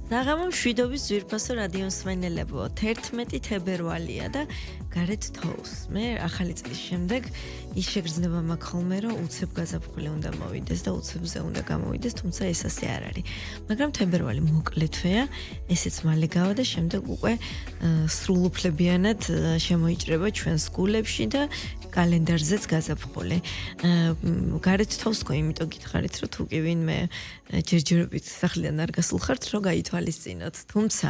საღამო მშვიდობის ძვირფასო რადიო მსმენელებო 11 თებერვალია და გარეთ თოვს მე ახალი წლის შემდეგ ის შეგრძნება მაქვს ხოლმე რომ უცებ გაზაფხული უნდა მოვიდეს და უცებზე უნდა გამოვიდეს თუმცა ეს ასე არ არის მაგრამ თებერვალი მოკლე თვეა ესეც მალე გავა და შემდეგ უკვე სრულუფლებიანად შემოიჭრება ჩვენს გულებში და კალენდარზეც გაზაფხული გარეთ თოვს თქო იმიტომ გითხარით რომ თუ კი ვინმე ჯერჯერობით სახლიდან არ გასულ ხართ რომ გაითვალისწინოთ თუმცა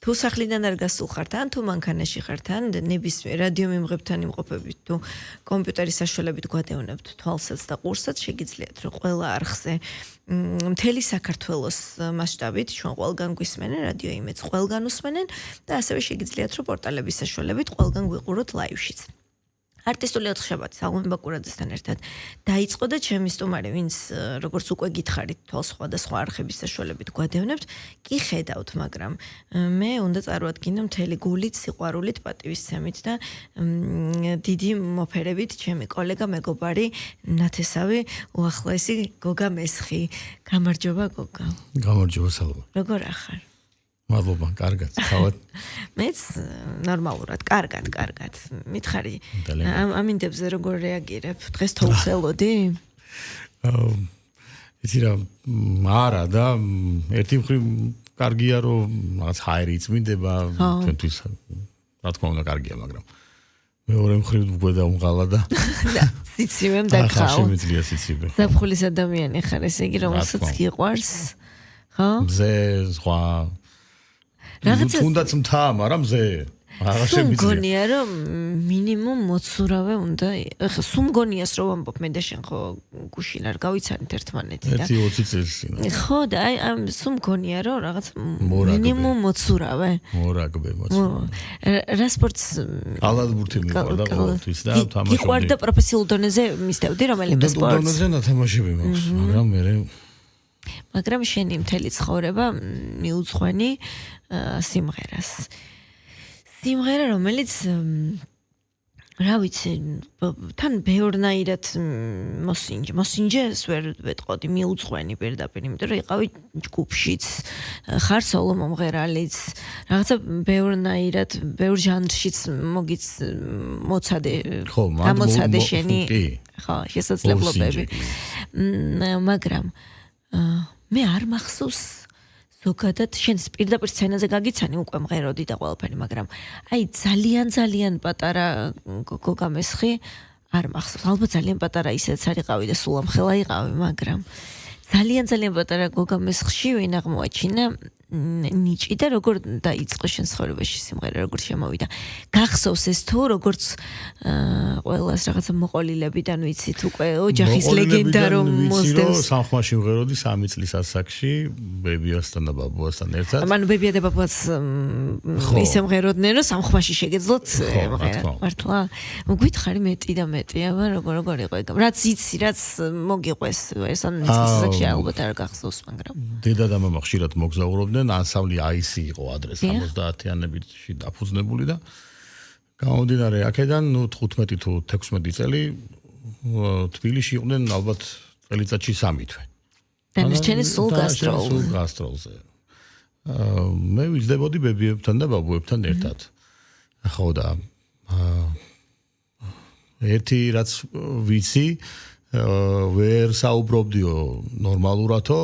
თუ სახლიდან არ გასულ ხართ ან თუ მანქანაში ხართ ან ნებისმიერ რადიო მიმღებთან იმყოფებით თუ კომპიუტერის საშუალებით გვადევნებთ თვალსაც და ყურსაც შეგიძლიათ რომ ყველა არხზე მთელი საქართველოს მასშტაბით ჩვენ ყველგან გვისმენენ რადიო იმედს ყველგან უსმენენ და ასევე შეგიძლიათ რომ პორტალების საშუალებით ყველგან გვიყუროთ ლაივშიც არტისტული ოთხშაბათი სალომე ბაკურაძესთან ერთად დაიწყო და ჩემი სტუმარი ვინც როგორც უკვე გითხარით თვალს სხვადასხვა არხების საშუალებით გვადევნებთ კი ხედავთ მაგრამ მე უნდა წარვადგინო მთელი გულით სიყვარულით პატივისცემით და დიდი მოფერებით ჩემი კოლეგა მეგობარი ნათესავი უახლოესი გოგა მესხი გამარჯობა გოგა გამარჯობა სალომე როგორ ახარ მადლობა, კარგად, თავად. მეც ნორმალურად, კარგად. მითხარი, ამინდებზე როგორ რეაგირებ? დღეს თოვსელოდი? იცი რა, არა და ერთი მხრივ კარგია რომ რაღაც ჰაერი იწმინდება, ჩვენთვის რა თქმა უნდა კარგია, მაგრამ მეორე მხრივ უკვე დაუმღალა და სიცივემ დაგხავ. შემიძლია სიცივე. ზაფხულის ადამიანი ხარ, ესე იგი რომელსაც გიყვარს, ხო? მზე სხვა თუნდაც მთა, მაგრამ მზე აღარ შემიძლია. მგონია რომ მინიმუმ მოცურავე უნდა, ეხლა სულ მგონიას რომ ვამბობ მე და შენ ხო გუშინ არ გავიცანით ერთმანეთი და 1-20 წელს წინ. ხო და აი ამ სულ მგონია რომ რაღაც მინიმუმ მოცურავე. მორაგბე მოცურავე. რა სპორტს კალათბურთი მიყვარდა ყოველთვის და თამაშობდი. გიყვარდა პროფესიულ დონეზე მისდევდი რომელიმე სპორტს? დონეზე ნათამაშები მაქვს, მაგრამ შენი მთელი ცხოვრება მიუძღვენი სიმღერას. სიმღერა რომელიც რა ვიცი თან ბევრნაირად მოსინჯეს ვერ ვეტყოდი მიუძღვენი პირდაპირ იმიტომ რომ იყავი ჯგუფშიც ხარ სოლო მომღერალიც რაღაცა ბევრნაირად ბევრ ჟანრშიც მოცადე გამოცადე შენი ხო შესაძლებლობები მაგრამ მე არ მახსოვს ზოგადად შენ პირდაპირ სცენაზე გაგიცანი უკვე მღეროდი და ყველაფერი მაგრამ აი ძალიან პატარა გოგა მესხი არ მახსოვს ალბათ ძალიან პატარა ისეც არ იყავი და სულ ამხელა იყავი მაგრამ ძალიან პატარა გოგა მესხში ვინ აღმოაჩინა ნიჭი და როგორ დაიწყო შენ ცხოვრებაში სიმღერა როგორ შემოვიდა გახსოვს ეს თუ როგორც ყველას რაღაცა მოყოლილებიდან ვიცით უკვე ოჯახის ლეგენდა რომ მოსდევს სამხმაში ვღეროდი 3 წლის ასაკში ბებიასთან და ბაბუასთან ერთად მან ბებია და ბაბუაც ისე მღეროდნენ რომ სამხმაში შეგეძლოთ მართლა მოგვითხარი მეტი და მეტი აბა როგორ იყო ეგ რაც იცი რაც მოგიყვეს ეს ამ ასაკში ალბათ არ გახსოვს მაგრამ დედა და მამა ხშირად მოგზაურობდნენ ანსამბლი აისი იყო ადრეს 70-იანებში დაფუძნებული და გამომდინარე აქედან 15 თუ 16 წელი თბილისში იყვნენ ალბათ წელიწადში 3 თვე. დანარჩენი სულ გასტროლზე. მე ვიზრდებოდი ბებიებთან და ბაბუებთან ერთად. ხო და ერთი რაც ვიცი ვერ საუბრობდიო ნორმალურათო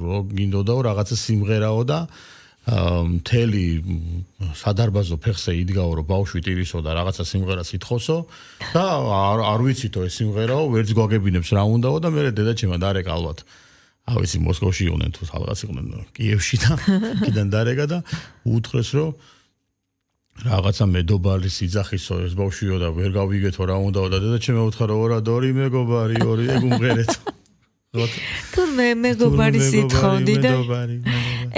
რომ გინდოდაო რაღაცა სიმღერაო და მთელი სადარბაზო ფეხზე იდგაო რომ ბავშვი ტირისო და რაღაცა სიმღერას ითხოვსო და არ ვიცითო ეს სიმღერაო ვერც გვაგებინებს რა უნდაო და მე დედა ჩემა დარეკა ალბათ ავიცი მოსკოვში იყვნენ თუ რაღაც იყვნენ კიევში და იქიდან დარეკა და უთხრეს რომ რაღაცა მედობარის იძახისო ეს ბავშვიო და ვერ გავიგეთო რა უნდაო და დედა ჩემო უთხარო ორი მეგობარი ორი ეგ უმღერეთო თუ მეგობარი სიტყოდი და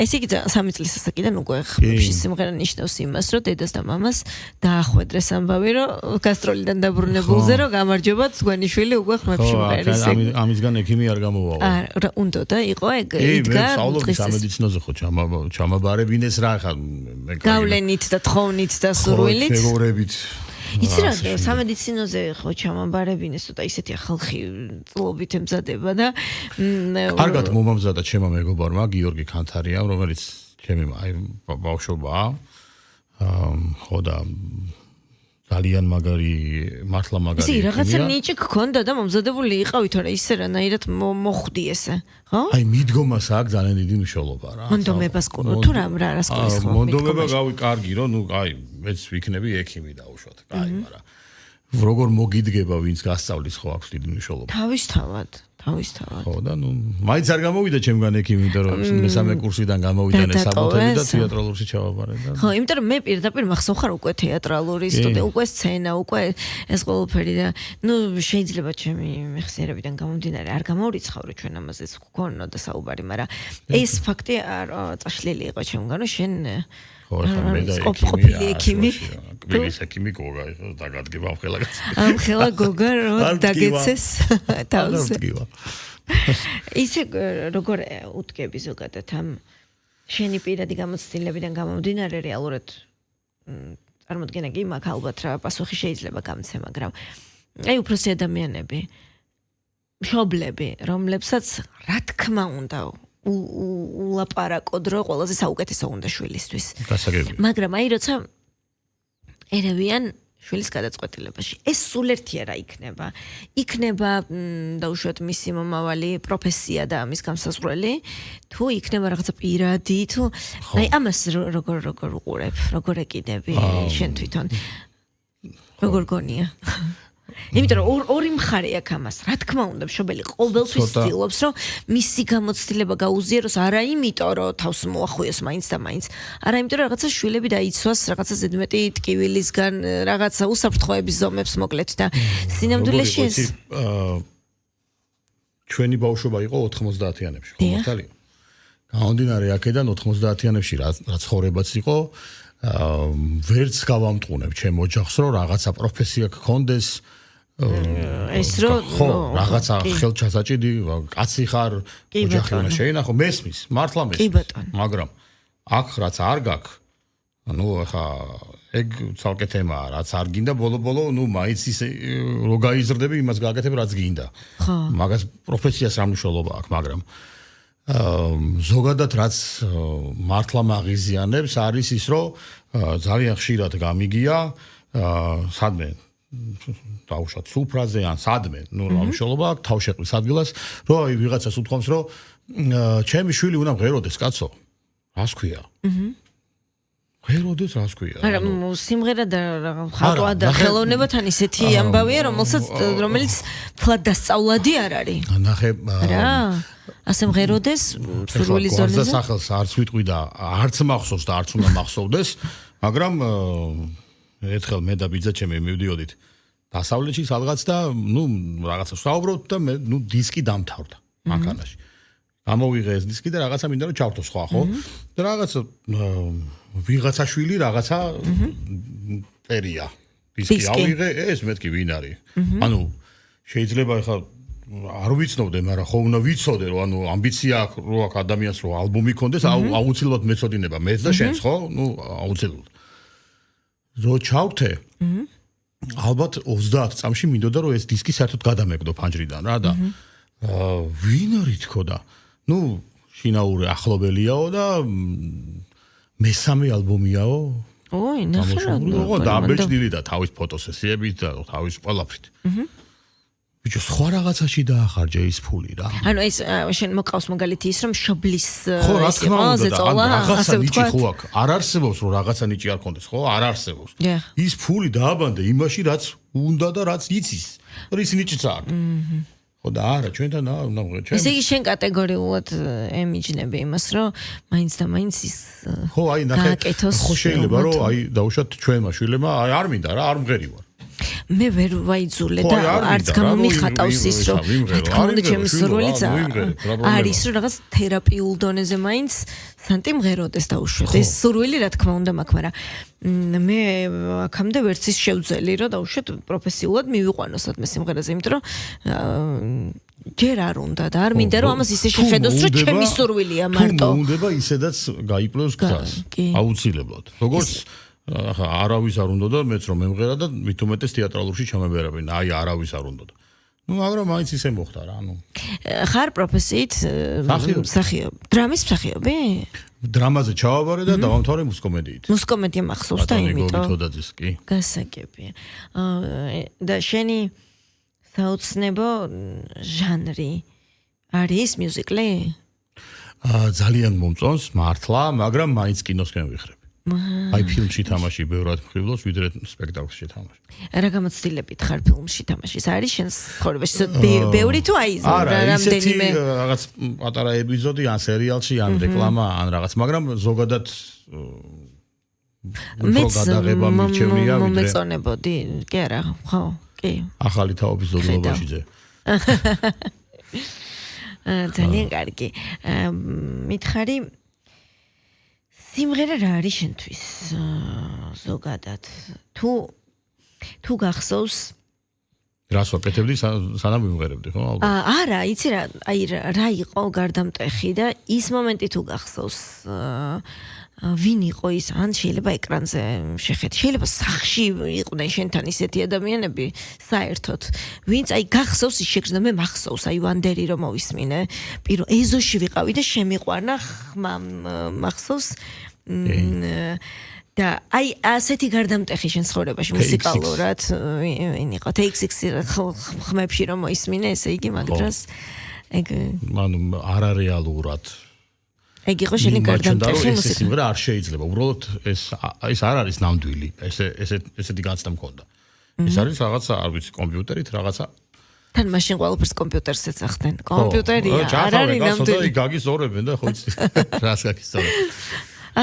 ეს იგი 3 წლის ასაკიდან უკვე ხმებში სიმღერა ნიშნავს იმას რომ დედას და მამას დაახვედრეს ამბავი რომ გასტროლიდან დაბრუნებულზე რომ გამარჯობათ თქვენი შვილი უკვე ხმებში მღერის ამისგან ექიმი არ გამოვაო არა უნდა და იყო ეგ იდგა სწავლობდი სამედიცინოზე ხო ჩამაბარებინეს რა ხა გავლენით და თხოვნით და სურვილით მეგობრებით იცი რა სამედიცინოზე ხო ჩამაბარებინეს ცოტა ისეთი ხალხი წლობით ემზადება და კარგად მომამზადა ჩემო მეგობარმა გიორგი ქანთარიამ რომელიც ჩემი აი ბავშვობაა. ხო და ძალიან მაგარი მართლა მაგარი. ისე რაღაცა ნიჭი გქონდა და მომზადებული იყავით, რა ისე რანაირად მოხვდი ესე, ხო? აი მიდგომას აქვს ძალიან დიდი მნიშვნელობა რა. მონდომებას თუ რას გულისხმობ? მონდომება გავი კარგი რომ აი მეც ვიქნები ექიმი დაუშვათ. აი, მაგრამ როგორ მოგიდგება ვინც გასწავლის ხო აქვს დიდი მნიშვნელობა. თავისთავად. ხო და მაინც არ გამოვიდა ჩემგან ექიმი, იმიტომ რომ მესამე კურსიდან გამოვიდა საბუთები და თეატრალურში ჩავაბარე და. ხო, იმიტომ რომ მე პირდაპირ მახსოვ ხარ უკვე თეატრალური სტუდია, უკვე სცენა, უკვე ეს ყველაფერი და შეიძლება ჩემი მეხსიერებიდან გამომდინარე არ გამორიცხავრო ჩვენ ამაზე გქონოდა საუბარი, მაგრამ ეს ფაქტი არ წაშლილი იყო ჩემგან, რომ შენ მე და ექიმი. კბილის ექიმი გოგა დაგადგება ამ ხელა. ამ ხელა გოგა რომ დაგეცეს თავზე. ისე როგორ უტკები ზოგადად ამ შენი პირადი გამოცდილებიდან გამომდინარე რეალურად წარმოდგენა კი მაქვს ალბათ რა პასუხი შეიძლება გამცე, მაგრამ აი უბრალოდ ადამიანები მშობლები, რომლებსაც რა თქმა უნდა ულაპარაკოდ რომ ყველაზე საუკეთესო უნდა შვილისთვის. მაგრამ აი როცა ერევიან შვილის გადაწყვეტილებაში ეს სულ ერთია რა იქნება. იქნება დაუშვათ მისი მომავალი პროფესია და ამის გამსაზღვრელი, თუ იქნება რაღაცა პირადი, თუ აი ამას როგორ უყურებ, როგორ ეკიდები შენ თვითონ. როგორ გონია? იმიტომ რომ ორი მხარე აქვს ამას. რა თქმა უნდა, მშობელი ყოველთვის ცდილობს, რომ მისი გამოცდილება გაუზიაროს, არა იმიტომ, რომ თავს მოახუიოს მაინც და მაინც, არა იმიტომ, რომ რაღაცა შვილები დაიცვას, რაღაცა ზედმეტი ტკივილისგან, რაღაცა უსაფრთხოების ზომებს მოკლედ და სინამდვილეში ეს ჩვენი ბავშვობა იყო 90-იანებში, ხო მართალია? გამომდინარე აქედან 90-იანებში რა ცხოვრებაც იყო, ვერც გავამტყუნებ ჩემ ოჯახს, რომ რაღაცა პროფესია გქონდეს. ეს რომ ხო, რაღაცა ხელჩასაჭიდი, კაცი ხარ, ოჯახი უნდა შეინახო, მესმის, მართლა მესმის. მაგრამ აქ რაც არ გაქვს, ახლა ეგ ცალკე თემაა, რაც არ გინდა ბოლო-ბოლო, მაინც ისე რო გაიზრდები, იმას გააკეთებ, რაც გინდა. ხო. მაგას პროფესიას რა მნიშვნელობა აქვს, მაგრამ ზოგადად რაც მართლა მაღიზიანებს არის ის, რომ ძალიან ხშირად გამიგია სადმე დაუშვათ სუფრაზე ან სადმე, რა მნიშვნელობა აქვს თავშეყრის ადგილას, რომ აი ვიღაცას უთქვამს, რომ ჩემი შვილი უნდა მღეროდეს, კაცო. რას ქვია? ღეროდეს რას ქვია? არა, სიმღერა და ხატვა და ხელოვნებათან ისეთი ამბავია, რომელიც თლად დასწავლადი არ არის. ნახე რა? ასე მღეროდეს სურვილის ზონაზე? სახელს არც ვიტყვი და არც მახსოვს და არც უნდა მახსოვდეს, მაგრამ ერთხელ მე და ბიძა ჩემი მივდიოდით დასავლეთში სადღაც და რაღაცა ვსაუბრობთ და მე დისკი დამთავრდა მანქანაში. გამოვიღე ეს დისკი და რაღაცა მინდა რომ ჩავთო სხვა, ხო? და რაღაცა ვიღაცა შვილი რაღაცა წერია. დისკი ავიღე, ეს მეთქი ვინ არის? ანუ შეიძლება ახლა არ ვიცნობდე, მაგრამ ხო უნდა ვიცოდე, რომ ამბიცია აქვს, რო აქვს ადამიანს, რომ ალბომი კონდეს, აუცილებლად მეწოდინება მეც და შენც, ხო? აუცილებლად. რო ჩავთე, ალბათ 30 წამში მინდოდა, რომ ეს დისკი საერთოდ გადამეგდო ფანჯრიდან რა და ვინ არის თქო და შინაური ახლობელიაო და მესამე ალბომიაო. ოი, ნახე. ხო, დამბეჭდილი და თავის ფოტოსესიებით და თავის ყველაფრით. ბიჭო, სხვა რაღაცაში დაახარჯე ის ფული რა. ანუ ეს შენ მოკავს მაგალითი ის რომ შობლის ხო, რა თქმა უნდა და რაღაცა ნიჭი ხო აქვს. არ არსებობს რომ რაღაცა ნიჭი არ კონდეს, ხო? არ არსებობს. ის ფული დააბანდე იმაში, რაც უნდა და რაც იცის. ის ნიჭიც აქვს. ხო და არა, ჩვენთან ჩვენ. ესე იგი შენ კატეგორიულად ემიჯნები იმას, რომ მაინც და მაინც ის ხო, აი ნახე, ხო შეიძლება რომ აი დაუშვათ ჩვენმა შვილებმა არ მინდა რა, არ მღერი ვარ. მე ვერ ვაიძულე და არც გამომიხატავს ის რომ თქმა უნდა ჩემი სურვილიც არის რომ რაღაც თერაპიულ დონეზე მაინც სანტი მღეროდეს დაუშვათ ეს სურვილი რა თქმა უნდა მაქვს მაგრამ მე აქამდე ვერც ის შევძელი რომ დაუშვათ პროფესიულად მივიყვანოს სადმე სიმღერაზე იმიტომ რომ ჯერ არ უნდა და არ მინდა რომ ამას ისე შეხედოს რომ ჩემი სურვილია მარტო უნდა ისედაც გაიკლოს გზას აუცილებლად როგორც არავის არ უნდა და მეც რომ მემღერა და მით უმეტეს თეატრალურში ჩამებერებინ. აი არავის არ უნდა. ну მაგრამ მაინც ისე მოხდა რა, ანუ ხარ პროფესიით მსახიობ. დრამის მსახიობი? დრამაზე ჩავაბარე და დავამთავრე მუსკომედიით. მუსკომედია მახსოვს და იმიტომ. თოდაძის კი. გასაგებია. და შენი საოცნებო ჟანრი არის მიუზიკლი? ძალიან მომწონს მართლა, მაგრამ მაინც კინოსკენ ვიხრები. აი ფილმში თამაში ბევრად მხილობს, ვიდრე სპექტაკლში თამაში. რა გამოცდილებით ხარ ფილმში თამაშის? არის შენს ცხოვრებაში ბევრი თუ აი რამდენიმე რაღაც პატარა ეპიზოდი ან სერიალში, ან რეკლამა, ან რაღაც, მაგრამ ზოგადად უფრო გადაღება მირჩევნია ვიდრე მომეწონებოდი. კი არა, ხო, კი. ახალი თაობის დოდლობაშიძე. ძალიან კარგი. მითხარი სიმღერა რა არის შენთვის ზოგადად? თუ გახსოვს რას ვაკეთებდი სანამ ვიმღერებდი, ხო, ალბათ? არა, იცი რა, აი რა იყო გარდამტეხი და ის მომენტი თუ გახსოვს ვინ იყო ის ან შეიძლება ეკრანზე შეხედე, შეიძლება სახში იყვნენ შენთან ისეთი ადამიანები საერთოდ, ვინც აი გახსოვს ის შეგრძნა, მე მახსოვს აი ვანდერი რომ მოვისმინე, პირველ ეზოში ვიყავი და შემიყვარნა ხმამ მახსოვს და აი ასეთი გარდამტეხი შენ ცხოვრებაში მუსიკალურად ვინ იყო TX6 ხმებში რომ მოისმინე, ესე იგი მაგდროს ეგ ანუ არარეალურად ეგ იყო შენი გარდამტეხი მუსიკა. ეს სიმღერა არ შეიძლება. უბრალოდ ეს არ არის ნამდვილი. ესეთი განცდა მქონდა. ეს არის რაღაცა, არ ვიცი, კომპიუტერით რაღაცა. თან მაშინ ყველაფერს კომპიუტერს ეცახდნენ. კომპიუტერია, არ არის ნამდვილი. გაგისწორებენ და ხო იცი. რას გაგისწორებენ.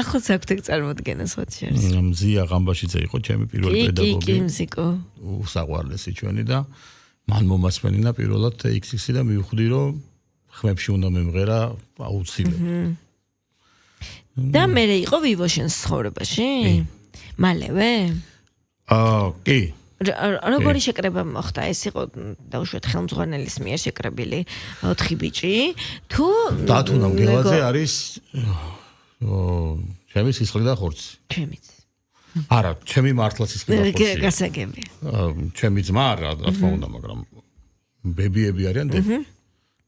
ახლაც აქვთ ეგ წარმოდგენა სხვაჩი არის. მზია ღამბაშიძე იყო ჩემი პირველი პედაგოგი. კი, მუსიკო. უსაყვარლესი ჩვენი და მან მომასმენინა პირველად TX6 და მივხვდი რომ ხმებში უნდა მემღერა აუცილებლად. და მე იყო ვივოშენს ცხოვრებაში? მალევე? კი. როგორი შეკრება მოხდა? ეს იყო დაუშვათ ხელმძღვანელის მიერ შეკრებილი 4 ბიჭი. თუ დათუ ნამგელაძე არის ჩემი სისხლი და ხორცი. ჩემიც. არა, ჩემი მართლა სისხლი და ხორცი. გასაგები. ჩემი ძმა რა თქმა უნდა, მაგრამ ბებიები არიან დები.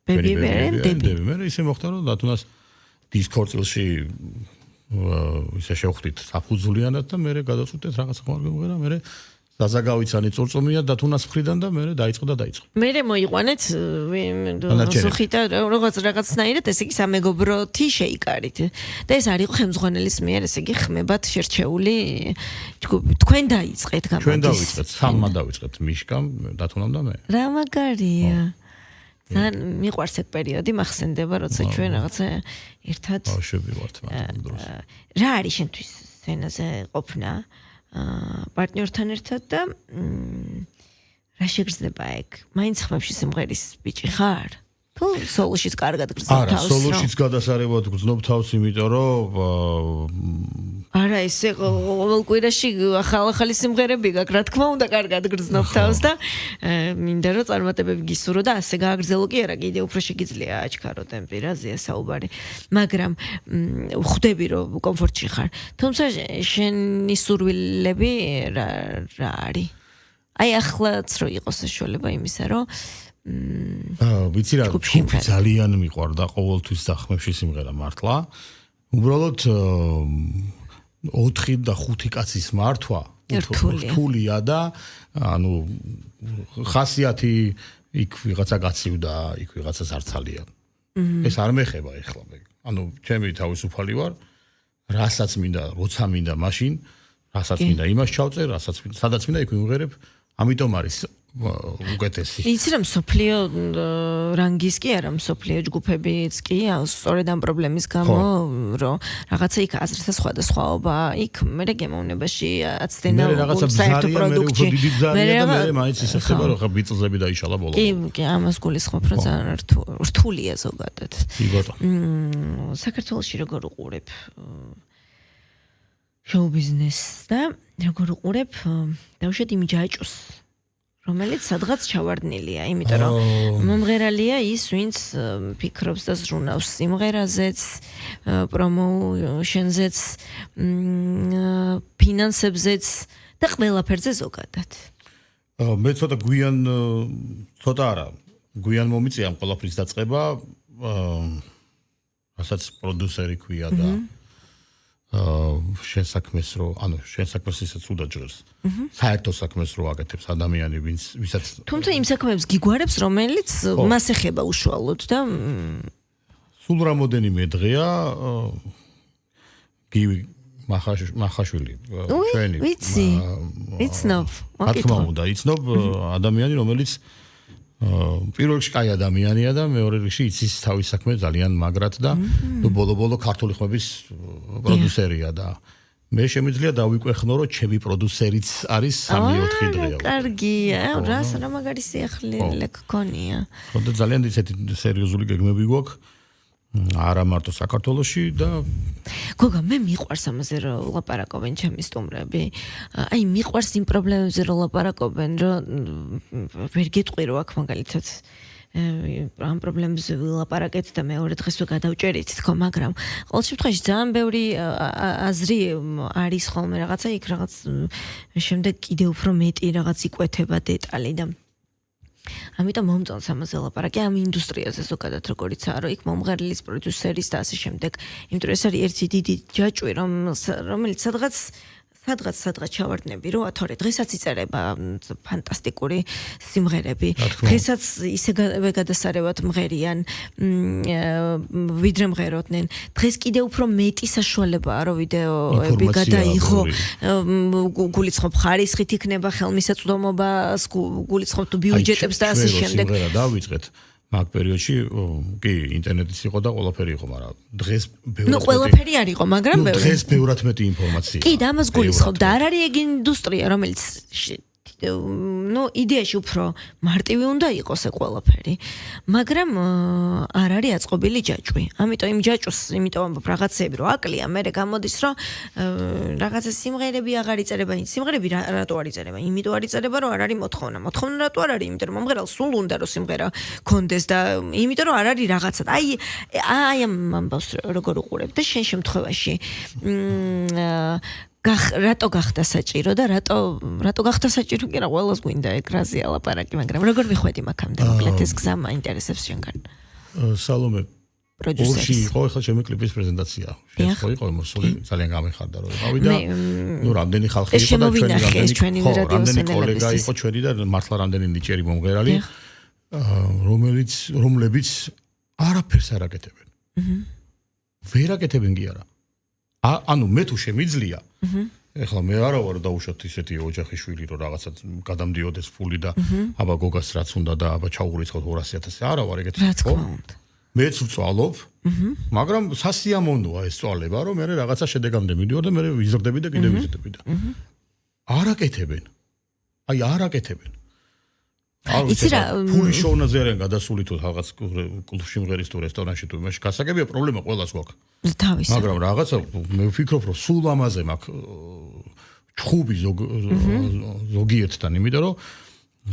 ბებიები არიან დები. მე ისე მოხდა რომ დათუნას დისკორწილში ისე შევხვდით საფუძვლიანად და მე გადაწყვეტეთ რაღაც ხმარ გემღერა, მე დაზაგავიცანი წორწომია დათუნას მხრიდან და მე დაიწყო. მე მოიყვანეთ სუხი და რაღაცნაირად ესე იგი სამეგობროთი შეიკარით. და ეს არის ხელმძღვანელის მიერ ესე იგი ხმებად შერჩეული ჯგუფი. თქვენ დაიწყეთ გამოდის. ჩვენ დავიწყეთ, სამმა დავიწყეთ მიშკამ, დათუნამ და მე. რა მაგარია. ძალიან მიყვარს ეგ პერიოდი, მახსენდება, როცა ჩვენ რაღაცა ერთად ბავშვები ვართ მაგ დროს. რა არის შენთვის სცენაზე ყოფნა? პარტნიორთან ერთად და რა შეგრძნება ეგ? მაინც ხმებში სიმღერის ბიჭი ხარ? თუ სოლოშიც კარგად გრძნობ თავს? არა, სოლოშიც გადასარევად გრძნობ თავს, იმიტომ რომ არა, ესე ყოველ კვირაში ახალი სიმღერები გაქვს, რა თქმა უნდა, კარგად გრძნობ თავს და მინდა რომ წარმატებები გისურვო და ასე გააგრძელო კი არა, კიდე უფრო შეგიძლია აჩქარო ტემპერაზია საუბარი, მაგრამ ხვდები რომ კომფორტში ხარ. თუმცა შენი სურვილები რა არის? აი ახლაც რო იყოს საშუალება იმისა, რომ ვიცი რა, ჯგუფი ძალიან მიყვარდა ყოველთვის და ხმებში სიმღერა მართლა. უბრალოდ 4 და 5 კაცის მართვა რთულია და ანუ ხასიათი იქ ვიღაცა გაცივდა, იქ ვიღაცა სარცალია. ეს არ მეხება ეხლა მე. ანუ ჩემი თავისუფალი ვარ, რასაც მინდა, როცა მინდა მაშინ, რასაც მინდა იმას ჩავწერ, რასაც მინდა, სადაც მინდა იქ ვიმღერებ, ამიტომ არის უკეთესი. იცი რომ სოფლიო რანგის კი არა, სოფლიო ჯგუფებიც კი, სწორედ ამ პრობლემის გამო, რომ რაღაცა იქ აზრთა სხვადასხვაობა, იქ მე გემოვნებაში აცდენა საერთო პროდუქტი. მე მაინც ისე ხდება, რომ ხა ბიტლზები დაიშალა ბოლოს. კი, ამას გულისხმობ, რომ ძალიან რთულია ზოგადად. კი ბატონო. საქართველოში როგორ უყურებ შოუ ბიზნესს და როგორ უყურებ დავუშვათ იმ ჯაჭვს, რომელიც სადღაც ჩავარდნილია, იმიტომ რომ მომღერალია ის, ვინც ფიქრობს და ზრუნავს სიმღერაზეც, პრომოუშენზეც, ფინანსებზეც და ყველაფერზე ზოგადად. მე ცოტა გვიან ცოტა არა გვიან მომიწია ამ ყველაფრის დაწყება რასაც პროდიუსერი ქვია და შენ საქმეს რო ანუ შენ საქმეს ისე ცუდა ჯერს საერთო საქმეს რო აკეთებს ადამიანი ვისაც თუმცა იმ საქმეებს გიგوارებს რომელიც მას ეხება უშუალოდ და სულ რამოდენიმე დღეა გივი მახაშვილი ჩვენი იცნობ რა თქმა უნდა იცნობ ადამიანი რომელიც პირველ რიგში კაი ადამიანია და მეორე რიგში იცის თავის საქმე ძალიან მაგრად და ბოლო-ბოლო ქართული ხმების პროდიუსერია და მე შემიძლია დავიკვეხნო რომ ჩემი პროდიუსერიც არის 3-4 დღეა. კარგია, რა მაგარი სიახლე გქონია. ხოდა ძალიან ისეთი სერიოზული გეგმები გვაქვს. არა მარტო საქართველოში და გოგა მე მიყვარს ამაზე რომ ლაპარაკობენ ჩემი სტუმრები. აი მიყვარს იმ პრობლემებზე რომ ლაპარაკობენ, რომ ვერ გეტყვი რომ აქ მაგალითად ამ პრობლემებზე ვილაპარაკეთ და მეორე დღეს გადავჭერით თქო, მაგრამ ყოველ შემთხვევაში ძალიან ბევრი აზრი არის ხოლმე რაღაცა იქ რაღაც შემდეგ კიდე უფრო მეტი რაღაც იკვეთება დეტალი და ამიტომ მომწონს ამაზე ლაპარაკი ამ ინდუსტრიაზე ზოგადად როგორიცაა რომ იქ მომღერლის პროდიუსერის და ასე შემდეგ იმიტომ რომ ეს არის ერთი დიდი ჯაჭვი რომელიც სადღაც ჩავარდნები რომ ათორე დღესაც იწერება ფანტასტიკური სიმღერები დღესაც ისე გადასარევად მღერიან ვიდრე მღეროდნენ დღეს კიდე უფრო მეტი საშუალებაა რომ ვიდეოები გადაიღო გულისხმობ ხარისხით იქნება ხელმისაწვდომობას გულისხმობ თუ ბიუჯეტებს და ასე შემდეგ სიმღერა დავიწყეთ მაგ პერიოდში კი ინტერნეტიც იყო და ყველაფერი იყო, მაგრამ დღეს ბევრად ყველაფერი არ იყო, მაგრამ დღეს ბევრად მეტი ინფორმაციაა. კი, და ამას გულისხმობ და არ არის ეგ ინდუსტრია, რომელიც იდეაში უფრო მარტივი უნდა იყოს ეგ ყველაფერი. მაგრამ არ არის აწყობილი ჯაჭვი. ამიტომ იმ ჯაჭვს, იმიტომ რაღაცები რო აკლია, მე გამოდის რომ რაღაცა სიმღერები აღარ იწერება, სიმღერები რატო არ იწერება? იმიტომ არ იწერება, რომ არ არის მოთხოვნა. მოთხოვნა რატო არ არის? იმიტომ რომ მომღერალს სულ უნდა რომ სიმღერა კონდეს და იმიტომ რომ არ არის რაღაცა. აი ამ ამბავს როგორ უყურებ და შენ შემთხვევაში რატო გახდა საჭირო და რატო გახდა საჭირო კი რა ყველას გვინდა ეკრანზე ალაპარაკი მაგრამ როგორ მიხვედი მაგამდე მოკლედ ეს გზა მაინტერესებს შენგან სალომე პროდიუსერი იყო ახლა ჩემი კლიპის პრეზენტაცია ხო იყო მოსული ძალიან გამეხარდა რომ ვიყავი და ნუ რამდენი ხალხი იყო და ჩვენი რამდენი კოლეგა იყო ჩვენი და მართლა რამდენი ნიჭიერი მომღერალი რომლებიც არაფერს არ აკეთებენ ვერ აკეთებენ კი არა ანუ მე თუ შემიძლია ეხლა მე არა ვარ დაუშვათ ისეთი ოჯახის შვილი რომ რაღაცა გადამდიოდეს ფული და აბა გოგას რაც უნდა და აბა ჩაუღრიცხოთ 200,000 არა ვარ ეგეთი ხო მეც ვწვალობ მაგრამ სასიამოვნოა ეს წვალება რომ მე რაღაცა შედეგამდე მივიდივარ და მე ვიზრდები და კიდევ ვიზრდები და არ აკეთებენ აი არ აკეთებენ იცი რა ფული შოვნაზე არიან გადასული თუ რაღაც კლუბში მღერის თუ რესტორანში თუ იმაში გასაგებია პრობლემა ყველას გვაქვს თავის მაგრამ რაღაცა მე ვფიქრობ რომ სულ ამაზე მაქვს ჩხუბი ზოგიერთთან იმიტომ რომ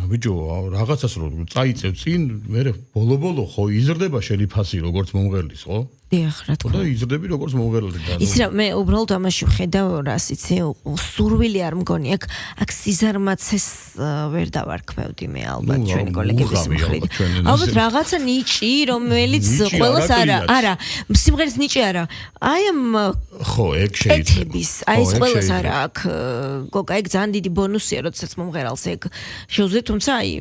ბიჭო რაღაცას რომ წაიწევ წინ მე ბოლო-ბოლო ხო იზრდება შენი ფასი როგორც მომღერლის ხო დიახ რა თქმა უნდა იზრდები როგორც მომღერალი და იცი რა მე უბრალოდ ამაში ვხედავ რას იცი სურვილი არ მგონი აქ სიზარმაცეს ვერ დავარქმევდი მე ალბათ ჩვენი კოლეგების მხრივ ალბათ რაღაცა ნიჭი რომელიც ყველას არა სიმღერის ნიჭი არა აი ამ ხო ეგ შეიძლება აი ეს ყველას არა აქ გოგა ეგ ძალიან დიდი ბონუსია როდესაც მომღერალს ეგ შეუძლია თუმცა აი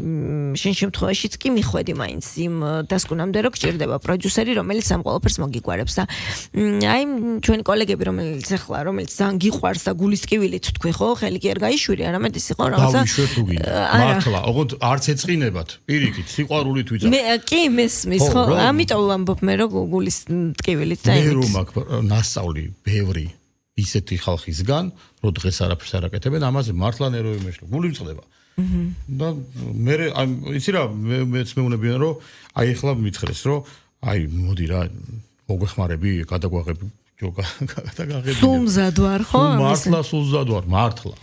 შენ შემთხვევაშიც კი მიხვედი მაინც იმ დასკვნამდე რომ გჭირდება პროდიუსერი რომელიც ამ ყველაფერს გიგვარებს და აი ჩვენი კოლეგები რომელიც ძალიან გიყვარს და გულის ტკივილით თქვი ხო ხელი კი არ გაიშვირი არამედ ის იყო რაღაცა მართლა ოღონდ არც ეწყინებათ პირიქით სიყვარულით ვიძახ მე კი მესმის ხო ამიტომ ამბობ მე რომ გულის ტკივილით და მე რომ აქ ნასწავლი ბევრი ისეთი ხალხისგან რომ დღეს არაფერს არ აკეთებენ ამაზე მართლა ნერვები მეშლა გული მწყდება და მე იცი რა მეც მეუნებიან რომ აი ახლა მითხრეს რომ აი მოდი რა მოგვეხმარები გადაგვაღები გადაგაღები სულ მზად ვარ ხო მართლა სულ მზად ვარ მართლა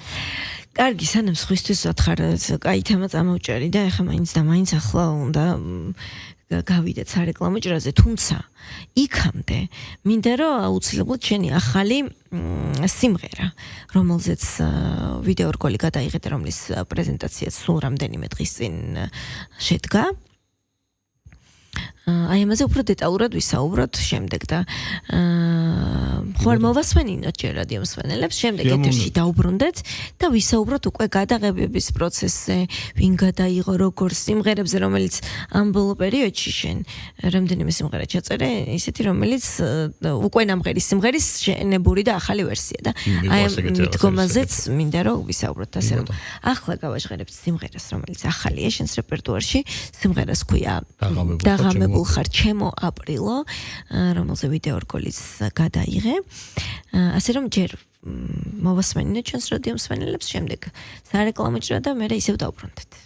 კარგი სანამ სხვისთვის ვათხარ კაი თემა წამოვჭერი და ეხლა მაინც ახლა უნდა გავიდეთ სარეკლამო ჭრაზე, თუმცა იქამდე მინდა რომ აუცილებლად შენი ახალი სიმღერა, რომელზეც ვიდეო რგოლი გადაიღეთ, რომლის პრეზენტაციაც სულ რამდენიმე დღის წინ შედგა. აი ამაზე უფრო დეტალურად ვისაუბროთ შემდეგ და ხوار მოვასმენინოთ ჯერ რადიო მსმენელებს, შემდეგ ეთერში დაუბრუნდეთ და ვისაუბროთ უკვე გადაღებების პროცესზე, ვინ გადაიღო, როგორ სიმღერებზე, რომელიც ამ ბოლო პერიოდში შენ რამდენიმე სიმღერა ჩაწერე, ისეთი რომელიც უკვე ნამღერის სიმღერის შენებული და ახალი ვერსია და აი ამ მიდგომაზეც მინდა რომ ვისაუბროთ ასე რომ ახლა გავაჟღერებთ სიმღერას, რომელიც ახალია შენს რეპერტუარში, სიმღერას ქვია დაღამებულ ხარ ჩემო აპრილო, რომელზე ვიდეო რგოლიც გადაიღე. ასე რომ ჯერ მოვასმენინეთ ჩვენს რადიო მსმენელებს, შემდეგ სარეკლამო ჭრა და მე ისევ დავბრუნდეთ.